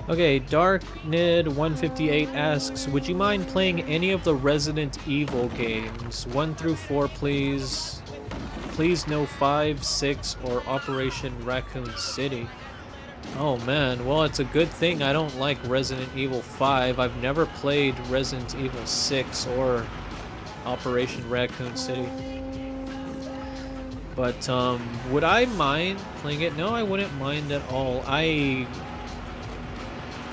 Okay, Dark Nid 158 asks, would you mind playing any of the Resident Evil games? 1 through 4, please. Please no 5, 6, or Operation Raccoon City. Oh man, well it's a good thing I don't like Resident Evil 5. I've never played Resident Evil 6 or Operation Raccoon City. But would I mind playing it? No, I wouldn't mind at all.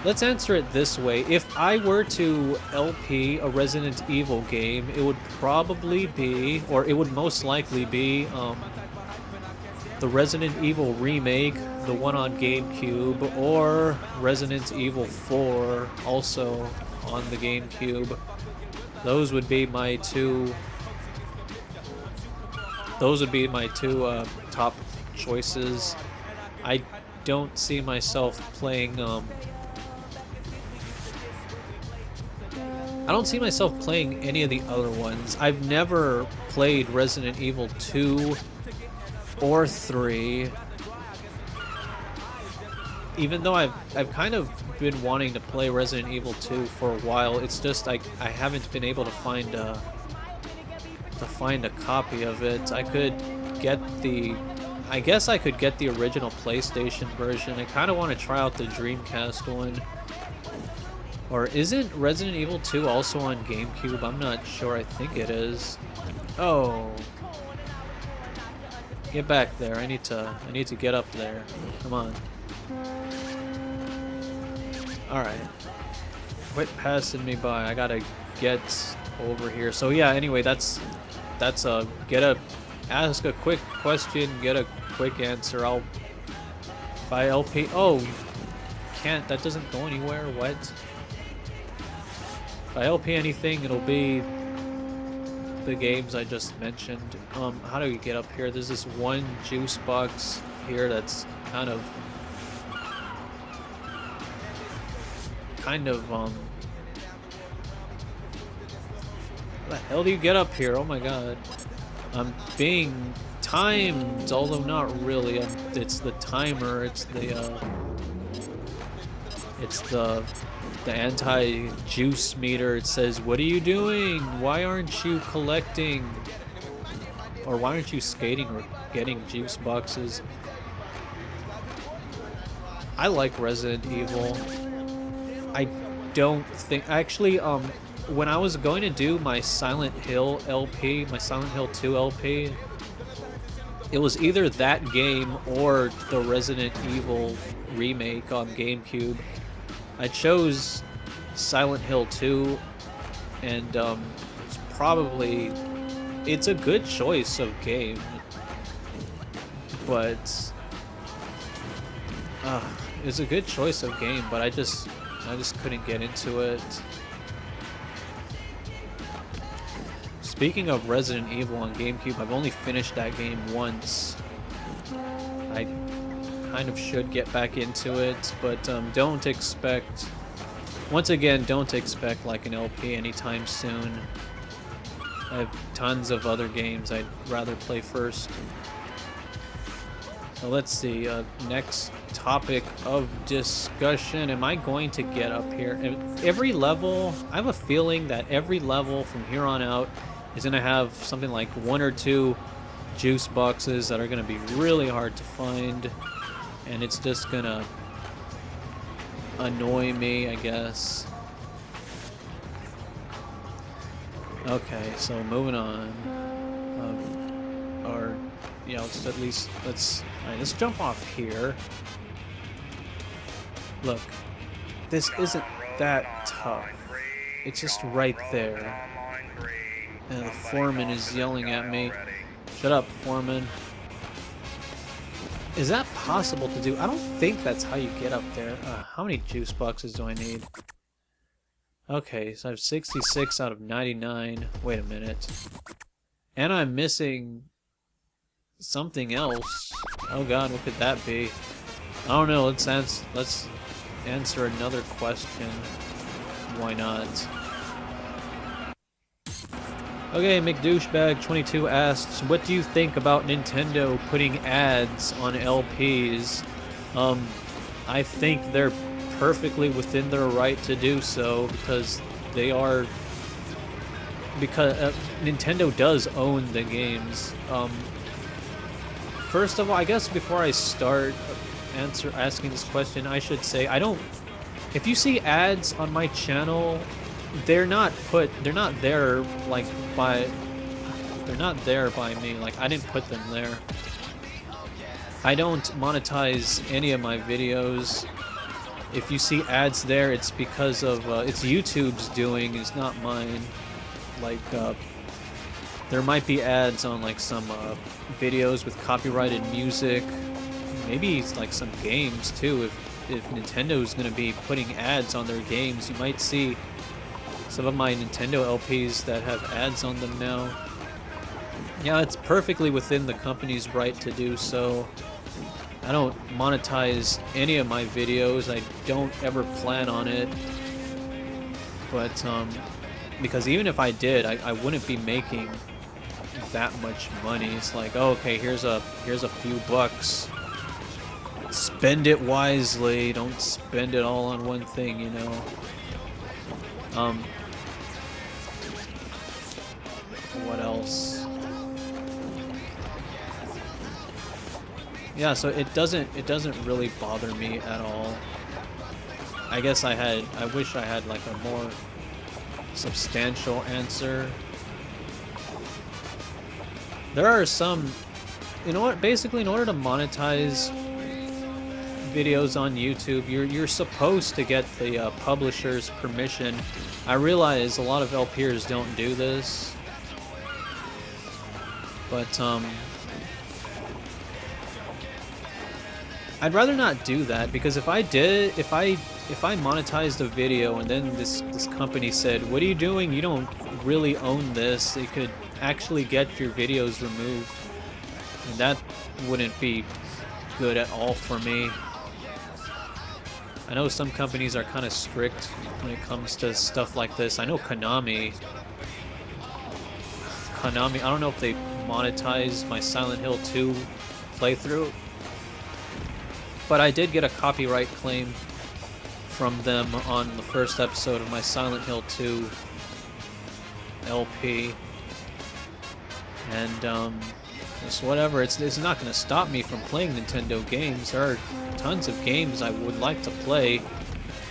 Let's answer it this way. If I were to LP a Resident Evil game, it would probably be, or it would most likely be, the Resident Evil remake, the one on GameCube, or Resident Evil 4, also on the GameCube. Those would be my two. Those would be my two top choices. I don't see myself playing. I don't see myself playing any of the other ones. I've never played Resident Evil 2 or 3. Even though I've kind of been wanting to play Resident Evil 2 for a while, it's just I haven't been able to find a copy of it. I guess I could get the original PlayStation version. I kind of want to try out the Dreamcast one. Or isn't Resident Evil 2 also on GameCube? I'm not sure. I think it is. Oh. Get back there. I need to get up there. Come on. Alright. Quit passing me by. I gotta get over here. So yeah, anyway, that's ask a quick question, get a quick answer. If I LP, oh, can't, that doesn't go anywhere. What? If I LP anything, it'll be the games I just mentioned. How do we get up here? There's this one juice box here that's kind of how the hell do you get up here? Oh my god. I'm being timed, although not really. It's the timer, it's the anti-juice meter. It says, what are you doing? Why aren't you collecting? Or why aren't you skating or getting juice boxes? I like Resident Evil. I don't think... Actually, when I was going to do my Silent Hill LP, my Silent Hill 2 LP, it was either that game or the Resident Evil remake on GameCube. I chose Silent Hill 2, and it's a good choice of game, but it's a good choice of game, but I just couldn't get into it. Speaking of Resident Evil on GameCube, I've only finished that game once. I kind of should get back into it, but don't expect... Once again, don't expect like an LP anytime soon. I have tons of other games I'd rather play first. So let's see, next topic of discussion. Am I going to get up here? Every level, I have a feeling that every level from here on out is going to have something like 1 or 2 juice boxes that are going to be really hard to find. And it's just going to annoy me, I guess. Okay, so moving on. Yeah, let's jump off here. Look, this isn't that tough. It's just right there. And the foreman is yelling at me. Shut up, foreman. Is that possible to do? I don't think that's how you get up there. How many juice boxes do I need? Okay, so I have 66 out of 99. Wait a minute. And I'm missing something else. Oh god, what could that be? I don't know, let's answer another question. Why not? Okay, McDouchebag22 asks, what do you think about Nintendo putting ads on LPs? I think they're perfectly within their right to do so because they are because Nintendo does own the games. First of all, I guess before I start asking this question, I should say I don't. If you see ads on my channel, they're not there like by. They're not there by me. Like I didn't put them there. I don't monetize any of my videos. If you see ads there, it's because of it's YouTube's doing. It's not mine. Like there might be ads on like some videos with copyrighted music. Maybe it's like some games too. If Nintendo's gonna be putting ads on their games, you might see some of my Nintendo LPs that have ads on them now. Yeah, it's perfectly within the company's right to do so. I don't monetize any of my videos. I don't ever plan on it. But because even if I did, I wouldn't be making that much money. It's like, oh, okay, here's a few bucks. Spend it wisely. Don't spend it all on one thing, you know. What else? Yeah, so it doesn't really bother me at all. I guess I wish I had like a more substantial answer. There are some, you know what, basically in order to monetize videos on YouTube, you're supposed to get the publisher's permission. I realize a lot of LPers don't do this, but I'd rather not do that, because if I did, if I monetized a video and then this company said, "What are you doing? You don't really own this. It could actually get your videos removed," and that wouldn't be good at all for me. I know some companies are kind of strict when it comes to stuff like this. I know Konami, I don't know if they monetized my Silent Hill 2 playthrough, but I did get a copyright claim from them on the first episode of my Silent Hill 2 LP. And it's whatever, it's not going to stop me from playing Nintendo games. There are tons of games I would like to play,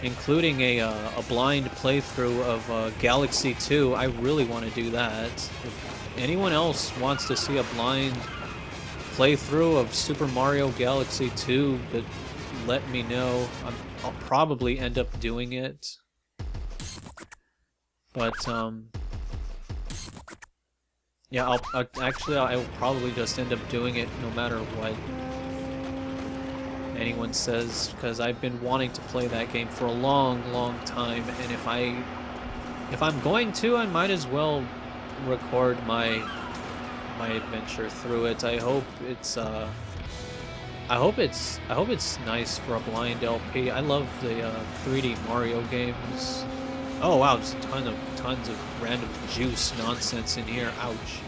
including a blind playthrough of Galaxy 2. I really want to do that. If anyone else wants to see a blind playthrough of Super Mario Galaxy 2, but let me know. I'll probably end up doing it. But yeah, I will probably just end up doing it no matter what anyone says, because I've been wanting to play that game for a long time, and if I'm going to, I might as well record my adventure through it. I hope it's nice for a blind LP. I love the 3D Mario games. Oh wow, there's tons of random juice nonsense in here. Ouch.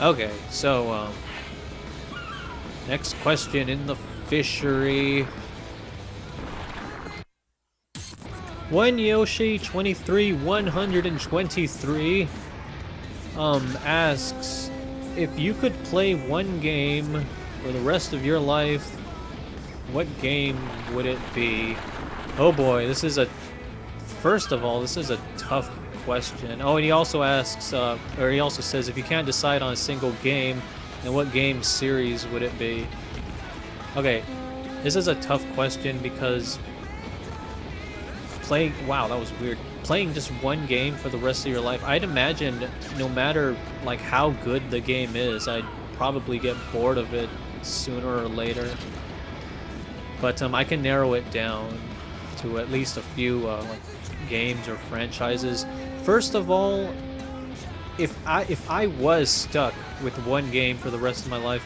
Okay, so next question in the fishery. One Yoshi 23123 asks, if you could play one game for the rest of your life, what game would it be? Oh boy, first of all, this is a tough question. Oh, and he also asks, or he also says, if you can't decide on a single game, then what game series would it be? Okay, this is a tough question because wow, that was weird. Playing just one game for the rest of your life, I'd imagine no matter like how good the game is, I'd probably get bored of it sooner or later. But I can narrow it down to at least a few like games or franchises. First of all, if I was stuck with one game for the rest of my life,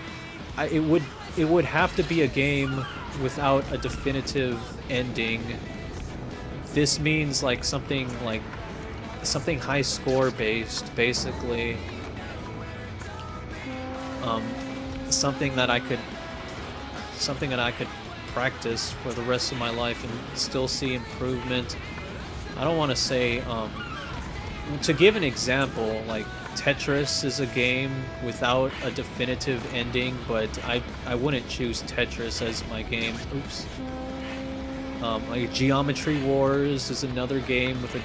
it would have to be a game without a definitive ending. This means like something high score based, basically. Something that I could practice for the rest of my life and still see improvement. I don't want to say, to give an example, like Tetris is a game without a definitive ending, but I wouldn't choose Tetris as my game. Oops. Like Geometry Wars is another game with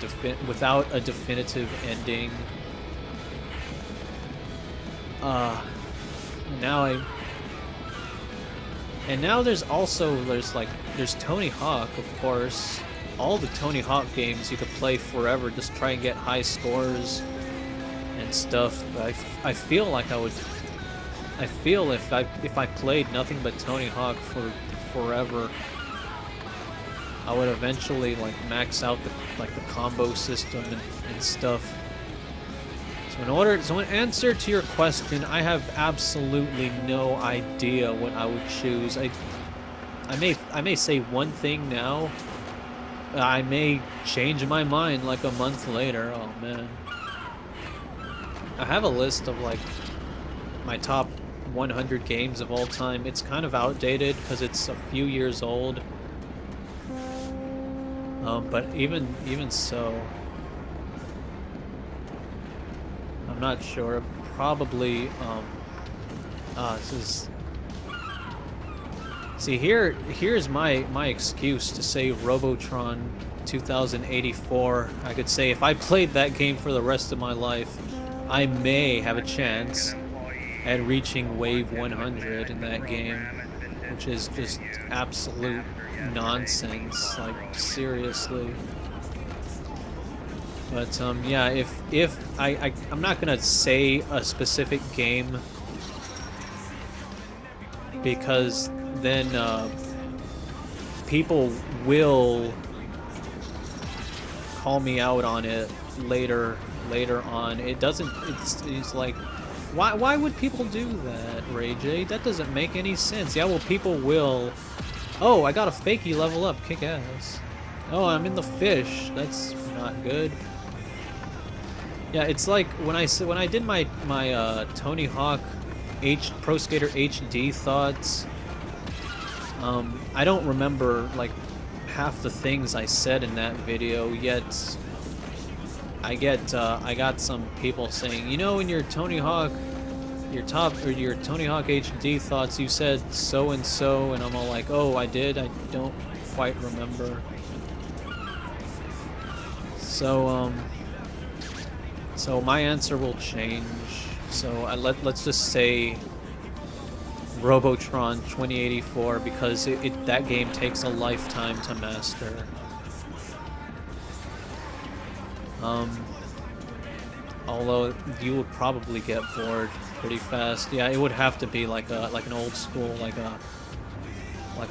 without a definitive ending. Now there's Tony Hawk, of course. All the Tony Hawk games you could play forever, just try and get high scores and stuff. But I feel like I feel if I played nothing but Tony Hawk for forever, I would eventually like max out the combo system and stuff. So in answer to your question, I have absolutely no idea what I would choose. I may say one thing now. I may change my mind like a month later. Oh man. I have a list of like my top 100 games of all time. It's kind of outdated because it's a few years old. But even so, I'm not sure. Probably, this is... See, here's my excuse to say Robotron 2084. I could say if I played that game for the rest of my life, I may have a chance at reaching Wave 100 in that game, which is just absolute nonsense, like seriously. But yeah, if I'm not gonna say a specific game because then people will call me out on it later on. It's like, why would people do that, Ray J? That doesn't make any sense. Yeah, well, people will. Oh, I got a fakie level up, kick ass. Oh, I'm in the fish. That's not good. Yeah, it's like when I did my Tony Hawk Pro Skater HD thoughts. I don't remember like half the things I said in that video, yet I got some people saying, you know, in your Tony Hawk HD thoughts, you said so and so, and I'm all like, oh, I did. I don't quite remember. So my answer will change. So let's just say Robotron 2084 because that game takes a lifetime to master. Although you would probably get bored pretty fast. Yeah, it would have to be like an old school, like a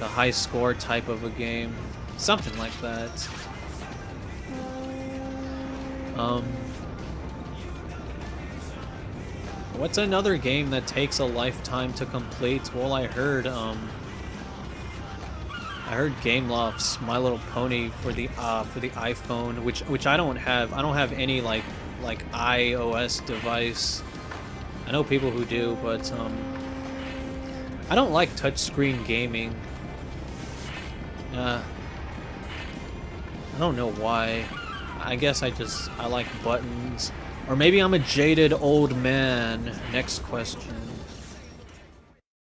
high score type of a game, something like that. What's another game that takes a lifetime to complete? Well, I heard Gameloft's My Little Pony for the iPhone, which I don't have. I don't have any like iOS device. I know people who do, but I don't like touchscreen gaming. I don't know why. I guess I like buttons. Or maybe I'm a jaded old man. Next question.